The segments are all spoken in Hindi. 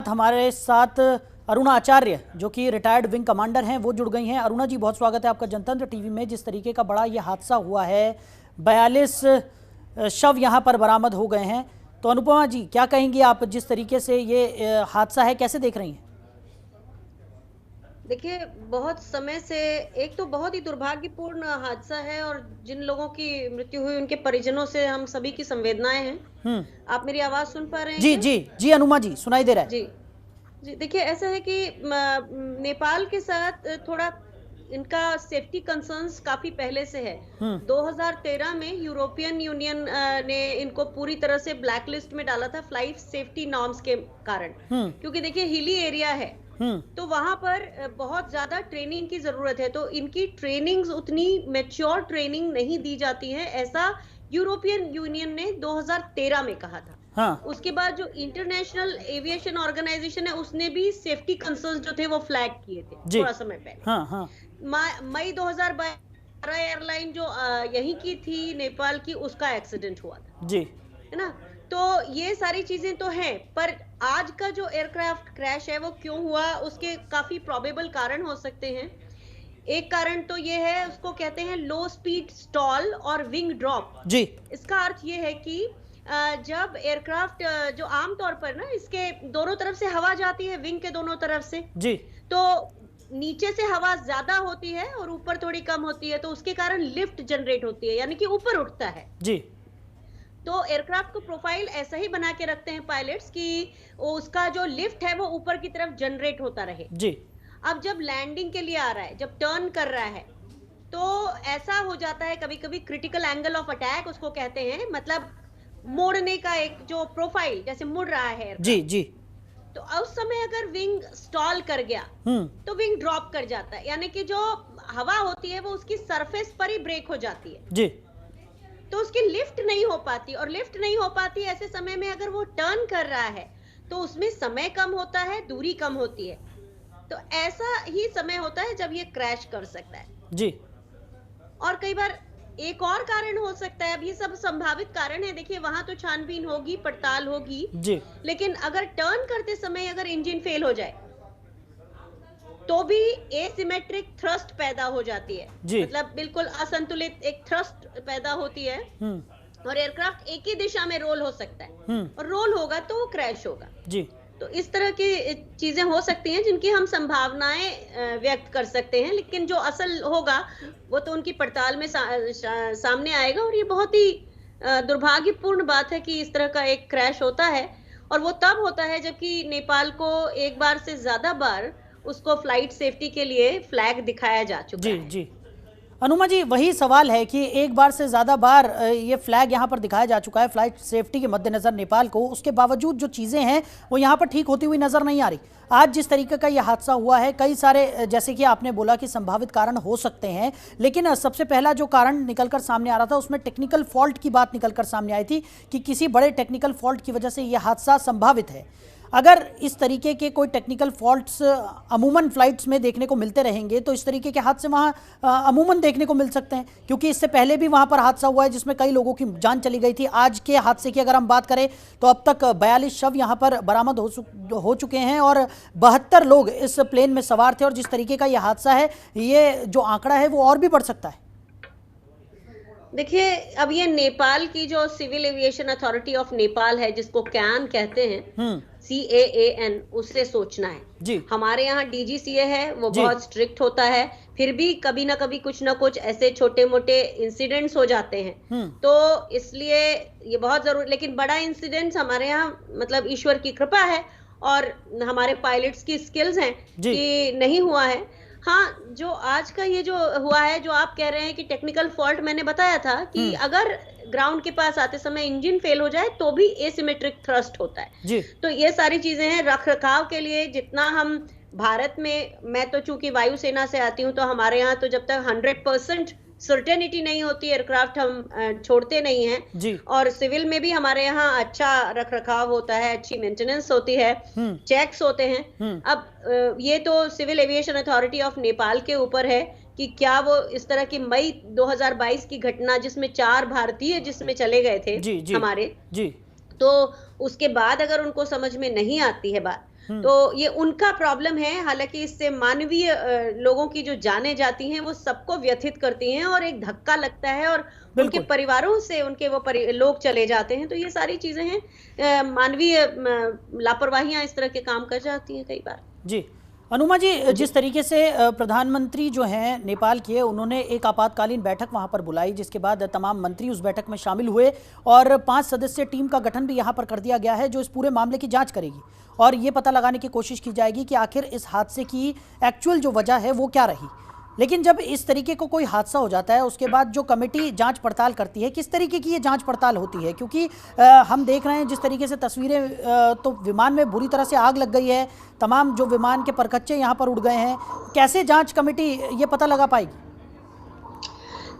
हमारे साथ अरुणा आचार्य जो कि रिटायर्ड विंग कमांडर हैं वो जुड़ गई हैं। अरुणा जी, बहुत स्वागत है आपका जनतंत्र टीवी में। जिस तरीके का बड़ा ये हादसा हुआ है, 42 शव यहाँ पर बरामद हो गए हैं, तो अनुपमा जी क्या कहेंगी आप, जिस तरीके से ये हादसा है कैसे देख रही हैं? देखिए, बहुत समय से एक तो बहुत ही दुर्भाग्यपूर्ण हादसा है और जिन लोगों की मृत्यु हुई उनके परिजनों से हम सभी की संवेदनाएं हैं। आप मेरी आवाज सुन पा रहे हैं जी क्या? जी जी अनुमा जी, सुनाई दे रहा है। जी जी, देखिए ऐसा है कि नेपाल के साथ थोड़ा इनका सेफ्टी कंसर्न्स काफी पहले से है। 2013 में यूरोपियन यूनियन ने इनको पूरी तरह से ब्लैक लिस्ट में डाला था फ्लाइट सेफ्टी नॉर्म्स के कारण, क्योंकि देखिए हिली एरिया है तो वहां पर बहुत ज्यादा ट्रेनिंग की जरूरत है, तो इनकी ट्रेनिंग्स उतनी मैच्योर ट्रेनिंग नहीं दी जाती है, ऐसा यूरोपियन यूनियन ने 2013 में कहा था। हाँ। उसके बाद जो इंटरनेशनल एविएशन ऑर्गेनाइजेशन है उसने भी सेफ्टी कंसर्न्स जो थे वो फ्लैग किए थे थोड़ा समय पहले। हाँ हाँ। मई 2012 एयरलाइन जो यहीं की थी नेपाल की, उसका एक्सीडेंट हुआ था जी, है ना। तो ये सारी चीजें तो हैं, पर आज का जो एयरक्राफ्ट क्रैश है वो क्यों हुआ, उसके काफी प्रोबेबल कारण हो सकते हैं। एक कारण तो ये है, उसको कहते हैं लो स्पीड स्टॉल और विंग ड्रॉप। जी इसका अर्थ ये है कि जब एयरक्राफ्ट जो आमतौर पर ना इसके दोनों तरफ से हवा जाती है, विंग के दोनों तरफ से, जी, तो नीचे से हवा ज्यादा होती है और ऊपर थोड़ी कम होती है, तो उसके कारण लिफ्ट जनरेट होती है, यानी कि ऊपर उठता है। जी, तो एयरक्राफ्ट को प्रोफाइल ऐसा ही बना के रखते हैं पायलट्स कि उसका जो लिफ्ट है वो ऊपर की तरफ जनरेट होता रहे। जी, अब जब लैंडिंग के लिए आ रहा है, जब टर्न कर रहा है, तो ऐसा हो जाता है कभी कभी, क्रिटिकल एंगल ऑफ अटैक उसको कहते हैं, मतलब मोड़ने का एक जो प्रोफाइल जैसे मुड़ रहा है जी, एयरक्राफ्ट, जी, तो उस समय अगर विंग स्टॉल कर गया तो विंग ड्रॉप कर जाता है, यानी कि जो हवा होती है वो उसकी सरफेस पर ही ब्रेक हो जाती है, जी, तो उसकी लिफ्ट नहीं हो पाती, और लिफ्ट नहीं हो पाती ऐसे समय में अगर वो टर्न कर रहा है तो उसमें समय कम होता है, दूरी कम होती है, तो ऐसा ही समय होता है जब ये क्रैश कर सकता है। जी, और कई बार एक और कारण हो सकता है, अब ये सब संभावित कारण है, देखिए वहां तो छानबीन होगी, पड़ताल होगी, जी, लेकिन अगर टर्न करते समय अगर इंजन फेल हो जाए तो भी एसिमेट्रिक थ्रस्ट पैदा हो जाती है, मतलब बिल्कुल असंतुलित एक थ्रस्ट पैदा होती है और एयरक्राफ्ट एक ही दिशा में रोल हो सकता है, और रोल होगा तो वो क्रैश होगा। जी, तो इस तरह की चीजें हो सकती हैं जिनकी हम संभावनाएं व्यक्त कर सकते हैं, लेकिन जो असल होगा वो तो उनकी पड़ताल में सामने आएगा। और ये बहुत ही दुर्भाग्यपूर्ण बात है कि इस तरह का एक क्रैश होता है, और वो तब होता है जबकि नेपाल को एक बार से ज्यादा बार उसको फ्लाइट सेफ्टी के लिए फ्लैग दिखाया जा चुका है। जी। अनुमा जी, वही सवाल है कि एक बार से ज़्यादा बार ये फ्लैग यहाँ पर दिखाया जा चुका है फ्लाइट सेफ्टी के मद्देनज़र नेपाल को, उसके बावजूद जो चीज़ें हैं वो यहाँ पर ठीक होती हुई नज़र नहीं आ रही। आज जिस तरीके का ये हादसा हुआ है, कई सारे जैसे कि आपने बोला कि संभावित कारण हो सकते हैं, लेकिन सबसे पहला जो कारण निकलकर सामने आ रहा था उसमें टेक्निकल फॉल्ट की बात निकलकर सामने आई थी कि किसी बड़े टेक्निकल फॉल्ट की वजह से ये हादसा संभावित है। अगर इस तरीके के कोई टेक्निकल फॉल्ट्स अमूमन फ्लाइट्स में देखने को मिलते रहेंगे तो इस तरीके के हादसे वहाँ अमूमन देखने को मिल सकते हैं, क्योंकि इससे पहले भी वहाँ पर हादसा हुआ है जिसमें कई लोगों की जान चली गई थी। आज के हादसे की अगर हम बात करें तो अब तक 42 शव यहाँ पर बरामद हो चुके हैं और 72 लोग इस प्लेन में सवार थे, और जिस तरीके का ये हादसा है, ये जो आंकड़ा है वो और भी बढ़ सकता है। देखिए, अब ये नेपाल की जो Civil Aviation Authority of Nepal है, जिसको कैन कहते हैं, CAAN, उससे सोचना है जी। हमारे यहाँ DGCA है, वो बहुत स्ट्रिक्ट होता है, फिर भी कभी ना कभी कुछ ना कुछ ऐसे छोटे मोटे इंसिडेंट्स हो जाते हैं, तो इसलिए ये बहुत जरूरी, लेकिन बड़ा इंसिडेंट्स हमारे यहाँ मतलब ईश्वर की कृपा है और हमारे पायलट्स की स्किल्स हैं कि नहीं हुआ है। हाँ, जो आज का ये जो हुआ है, जो आप कह रहे हैं कि टेक्निकल फॉल्ट, मैंने बताया था कि अगर ग्राउंड के पास आते समय इंजन फेल हो जाए तो भी एसिमेट्रिक थ्रस्ट होता है जी। तो ये सारी चीजें हैं। रख रखाव के लिए जितना हम भारत में, मैं तो चूंकि वायुसेना से आती हूँ, तो हमारे यहाँ तो जब तक 100% सर्टेनिटी नहीं होती एयरक्राफ्ट हम छोड़ते नहीं हैं जी। और सिविल में भी हमारे यहाँ अच्छा रख रखाव होता है, अच्छी मेंटेनेंस होती है, चेक्स होते हैं। अब ये तो Civil Aviation Authority of Nepal के ऊपर है कि क्या वो इस तरह की मई 2022 की घटना, जिसमें 4 भारतीय जिसमें चले गए थे जी, हमारे जी, तो उसके बाद अगर उनको समझ में नहीं आती है बात, तो ये उनका प्रॉब्लम है। हालांकि इससे मानवीय लोगों की जो जानें जाती हैं वो सबको व्यथित करती हैं और एक धक्का लगता है और उनके परिवारों से उनके वो लोग चले जाते हैं। तो ये सारी चीजें हैं, मानवीय लापरवाहियां इस तरह के काम कर जाती हैं कई बार। जी अनुमा जी, जिस तरीके से प्रधानमंत्री जो हैं नेपाल के, उन्होंने एक आपातकालीन बैठक वहां पर बुलाई, जिसके बाद तमाम मंत्री उस बैठक में शामिल हुए और 5 सदस्यीय टीम का गठन भी यहां पर कर दिया गया है जो इस पूरे मामले की जांच करेगी और ये पता लगाने की कोशिश की जाएगी कि आखिर इस हादसे की एक्चुअल जो वजह है वो क्या रही। लेकिन जब इस तरीके को कोई हादसा हो जाता है उसके बाद जो कमेटी जांच पड़ताल करती है, किस तरीके की ये जांच पड़ताल होती है? क्योंकि हम देख रहे हैं जिस तरीके से तस्वीरें, तो विमान में बुरी तरह से आग लग गई है, तमाम जो विमान के परखच्चे यहाँ पर उड़ गए हैं। कैसे जांच कमेटी ये पता लगा पाएगी?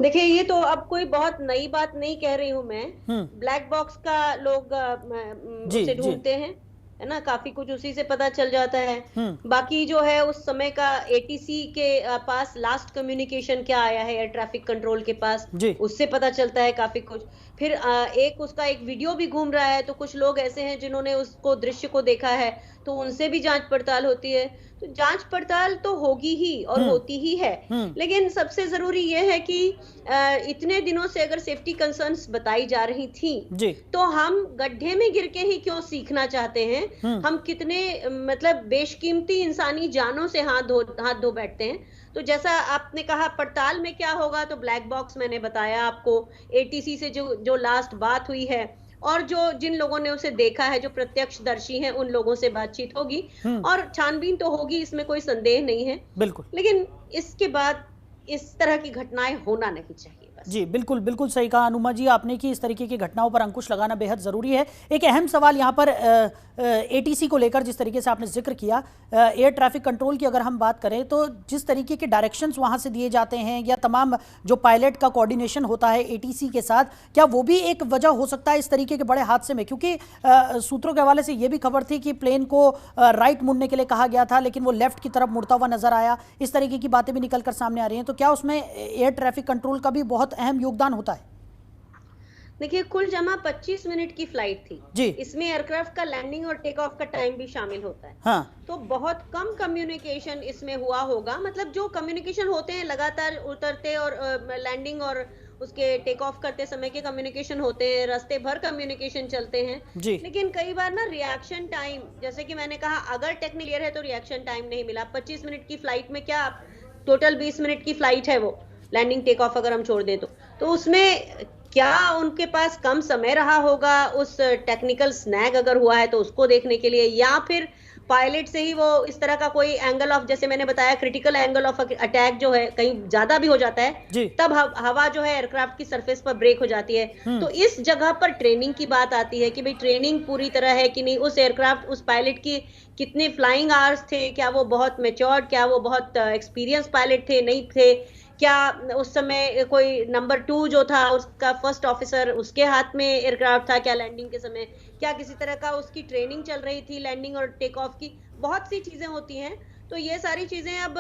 देखिए, ये तो अब कोई बहुत नई बात नहीं कह रही हूँ मैं। ब्लैक बॉक्स का लोग उसे ढूंढते हैं, है ना, काफी कुछ उसी से पता चल जाता है। बाकी जो है उस समय का एटीसी के पास लास्ट कम्युनिकेशन क्या आया है एयर ट्रैफिक कंट्रोल के पास, उससे पता चलता है काफी कुछ। फिर एक उसका एक वीडियो भी घूम रहा है, तो कुछ लोग ऐसे हैं जिन्होंने उसको दृश्य को देखा है, तो उनसे भी जांच पड़ताल होती है। तो जांच पड़ताल तो होगी ही और होती ही है, लेकिन सबसे जरूरी यह है कि इतने दिनों से अगर सेफ्टी कंसर्न्स बताई जा रही थी तो हम गड्ढे में गिर के ही क्यों सीखना चाहते हैं? हम कितने मतलब बेशकीमती इंसानी जानों से हाथ धो बैठते हैं। तो जैसा आपने कहा पड़ताल में क्या होगा, तो ब्लैक बॉक्स मैंने बताया आपको, एटीसी से जो लास्ट बात हुई है और जो जिन लोगों ने उसे देखा है, जो प्रत्यक्षदर्शी हैं, उन लोगों से बातचीत होगी और छानबीन तो होगी, इसमें कोई संदेह नहीं है। बिल्कुल। लेकिन इसके बाद इस तरह की घटनाएं होना नहीं चाहिए। जी बिल्कुल, बिल्कुल सही कहा अनुमा जी आपने कि इस तरीके की घटनाओं पर अंकुश लगाना बेहद ज़रूरी है। एक अहम सवाल यहाँ पर एटीसी को लेकर जिस तरीके से आपने जिक्र किया, एयर ट्रैफिक कंट्रोल की अगर हम बात करें तो जिस तरीके के डायरेक्शंस वहाँ से दिए जाते हैं या तमाम जो पायलट का कोऑर्डिनेशन होता है एटीसी के साथ, क्या वो भी एक वजह हो सकता है इस तरीके के बड़े हादसे में? क्योंकि सूत्रों के हवाले से ये भी खबर थी कि प्लेन को राइट मुड़ने के लिए कहा गया था लेकिन वो लेफ्ट की तरफ मुड़ता हुआ नजर आया, इस तरीके की बातें भी निकल कर सामने आ रही हैं। तो क्या उसमें एयर ट्रैफिक कंट्रोल का भी बहुत अहम योगदान होता है? देखिए, कुल जमा 25 मिनट की फ्लाइट थी जी। इसमें एयरक्राफ्ट का लैंडिंग और टेक ऑफ का टाइम भी शामिल होता है। हाँ। तो बहुत कम कम्युनिकेशन इसमें हुआ होगा। मतलब जो कम्युनिकेशन होते हैं लगातार उतरते और लैंडिंग और उसके टेक ऑफ करते समय के कम्युनिकेशन होते हैं, रास्ते भर कम्युनिकेशन चलते हैं जी। लेकिन कई बार ना रिएक्शन टाइम, जैसे कि मैंने कहा, अगर टेक्निकल है तो रिएक्शन टाइम नहीं मिला। 25 मिनट की फ्लाइट में क्या टोटल 20 मिनट की फ्लाइट है वो, लैंडिंग टेक ऑफ अगर हम छोड़ दें तो उसमें क्या उनके पास कम समय रहा होगा उस टेक्निकल स्नैग अगर हुआ है तो उसको देखने के लिए, या फिर पायलट से ही वो इस तरह का कोई एंगल ऑफ, जैसे मैंने बताया क्रिटिकल एंगल ऑफ अटैक जो है कहीं ज्यादा भी हो जाता है तब हवा जो है एयरक्राफ्ट की सरफेस पर ब्रेक हो जाती है। तो इस जगह पर ट्रेनिंग की बात आती है कि भाई ट्रेनिंग पूरी तरह है कि नहीं, उस एयरक्राफ्ट उस पायलट की कितने फ्लाइंग आवर्स थे, क्या वो बहुत मैच्योर्ड, क्या वो बहुत एक्सपीरियंस पायलट थे, नहीं थे, क्या उस समय कोई नंबर 2 जो था उसका फर्स्ट ऑफिसर उसके हाथ में एयरक्राफ्ट था क्या लैंडिंग के समय, क्या किसी तरह का उसकी ट्रेनिंग चल रही थी लैंडिंग और टेक ऑफ की, बहुत सी चीजें होती हैं। तो ये सारी चीजें अब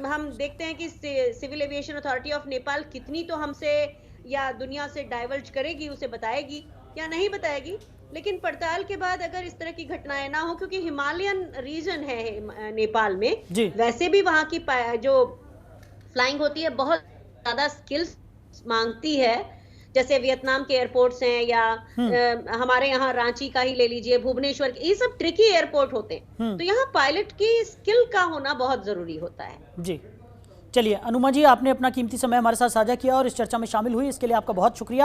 हम देखते हैं कि Civil Aviation Authority of Nepal कितनी तो हमसे या दुनिया से डाइवर्ज करेगी, उसे बताएगी या नहीं बताएगी, लेकिन पड़ताल के बाद अगर इस तरह की घटनाएं ना हो, क्योंकि हिमालयन रीजन है नेपाल में, वैसे भी वहां की जो फ्लाइंग होती है बहुत ज्यादा स्किल्स मांगती है, जैसे वियतनाम के एयरपोर्ट्स हैं या हमारे यहाँ रांची का ही ले लीजिए, भुवनेश्वर, ये सब ट्रिकी एयरपोर्ट होते हैं, तो यहाँ पायलट की स्किल का होना बहुत जरूरी होता है। जी चलिए अनुमा जी, आपने अपना कीमती समय हमारे साथ साझा किया और इस चर्चा में शामिल हुई, इसके लिए आपका बहुत शुक्रिया।